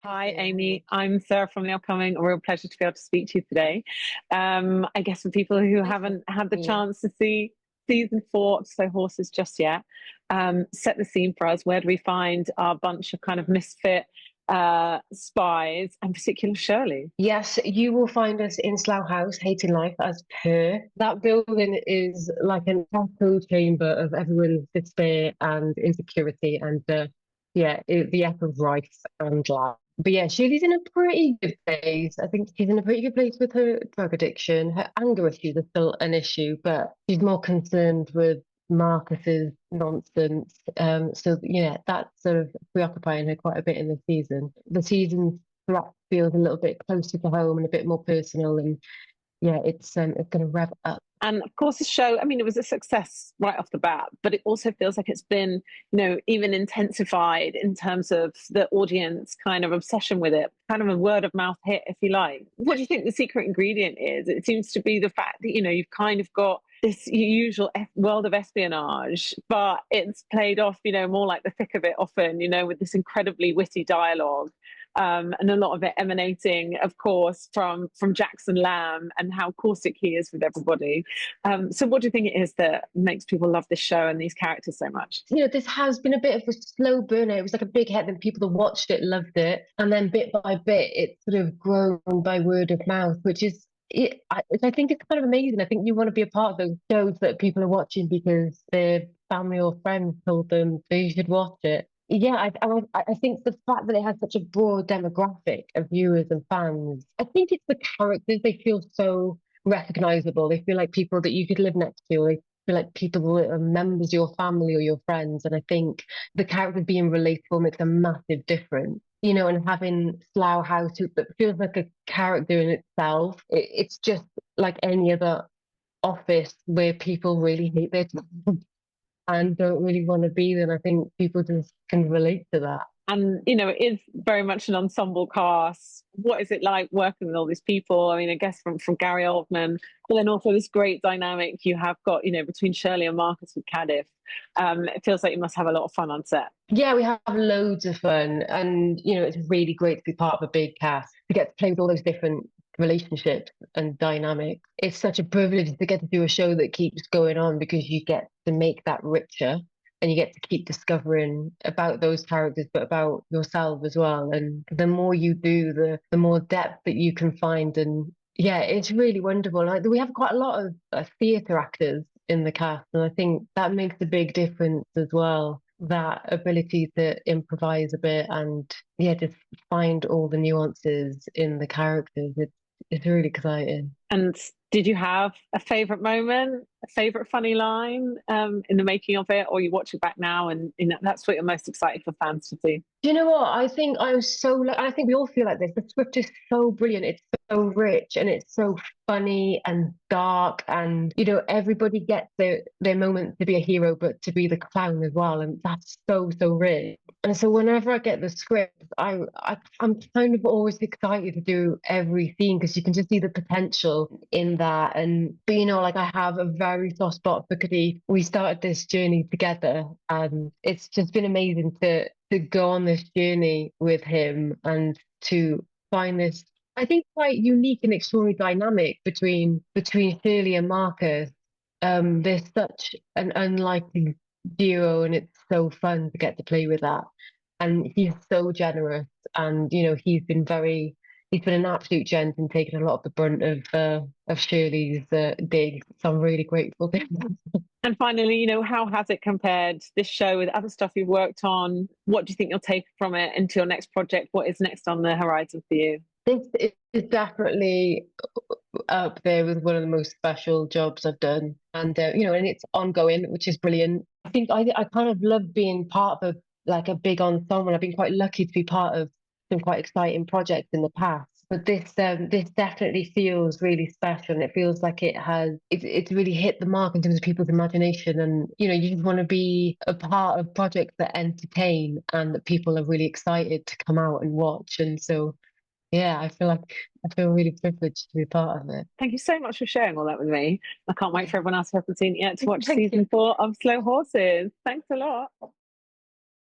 Hi, Hey, Amy. hey. I'm Sarah from the upcoming. A real pleasure to be able to speak to you today. I guess for people who Nice to haven't had the meet you. chance to see season four of Slow Horses just yet, set the scene for us. Where do we find our bunch of kind of misfit spies, and particular Shirley? Yes, you will find us in Slough House, hating life as per. That building is like an echo chamber of everyone's despair and insecurity, and the echo of rife and life. But yeah, Shirley's in a pretty good place. I think she's in a pretty good place with her drug addiction. Her anger issues are still an issue, but she's more concerned with Marcus's nonsense. So yeah, that's sort of preoccupying her quite a bit in the season. The season threat feels a little bit closer to home and a bit more personal, and yeah, it's going to rev up. And of course, the show, I mean, it was a success right off the bat, but it also feels like it's been, even intensified in terms of the audience kind of obsession with it, kind of a word of mouth hit, if you like. What do you think the secret ingredient is? It seems to be the fact that, you've kind of got this usual world of espionage, but it's played off, more like the thick of it often, with this incredibly witty dialogue. And a lot of it emanating, of course, from Jackson Lamb and how caustic he is with everybody. So, what do you think it is that makes people love this show and these characters so much? This has been a bit of a slow burner. It was like a big hit, then people that watched it loved it, and then bit by bit, it's sort of grown by word of mouth, which is I think it's kind of amazing. I think you want to be a part of those shows that people are watching because their family or friends told them they should watch it. Yeah, I think the fact that it has such a broad demographic of viewers and fans, I think it's the characters. They feel so recognizable. They feel like people that you could live next to. They feel like people that are members of your family or your friends. And I think the characters being relatable makes a massive difference. And having Slough House that feels like a character in itself. It's just like any other office where people really hate their job and don't really want to be there. And I think people just can relate to that. And it is very much an ensemble cast. What is it like working with all these people? I mean, I guess from Gary Oldman, but then also this great dynamic you have got, between Shirley and Marcus with Cardiff. It feels like you must have a lot of fun on set. Yeah, we have loads of fun, and it's really great to be part of a big cast to get to play with all those different relationships and dynamics. It's such a privilege to get to do a show that keeps going on because you get to make that richer and you get to keep discovering about those characters, but about yourself as well. And the more you do, the more depth that you can find. And yeah, it's really wonderful. Like we have quite a lot of theatre actors in the cast, and I think that makes a big difference as well. That ability to improvise a bit and yeah, just find all the nuances in the characters. It's really exciting. And did you have a favorite moment, a favorite funny line in the making of it, or you watch it back now and that's what you're most excited for fans to see? Do you know what? I think I'm so like I think we all feel like this. The script is so brilliant. It's so rich and it's so funny and dark and everybody gets their moment to be a hero but to be the clown as well, and that's so rich. And so whenever I get the script, I'm kind of always excited to do every scene because you can just see the potential in that. And but like I have a very soft spot for Cody. We started this journey together, and it's just been amazing to go on this journey with him and to find this, I think, quite unique and extraordinary dynamic between Shirley and Marcus. There's such an unlikely duo, and it's so fun to get to play with that. And he's so generous, and he's been an absolute gent and taken a lot of the brunt of Shirley's dig. So I'm really grateful to him. And finally, how has it compared this show with other stuff you've worked on? What do you think you'll take from it into your next project? What is next on the horizon for you? This is definitely up there with one of the most special jobs I've done, and it's ongoing, which is brilliant. I think I kind of love being part of a big ensemble. I've been quite lucky to be part of some quite exciting projects in the past. But this definitely feels really special, and it feels like it's really hit the mark in terms of people's imagination, and you just want to be a part of projects that entertain and that people are really excited to come out and watch. And so yeah, I feel really privileged to be part of it. Thank you so much for sharing all that with me. I can't wait for everyone else who hasn't seen it yet to watch Thank you. season four of Slow Horses. Thanks a lot.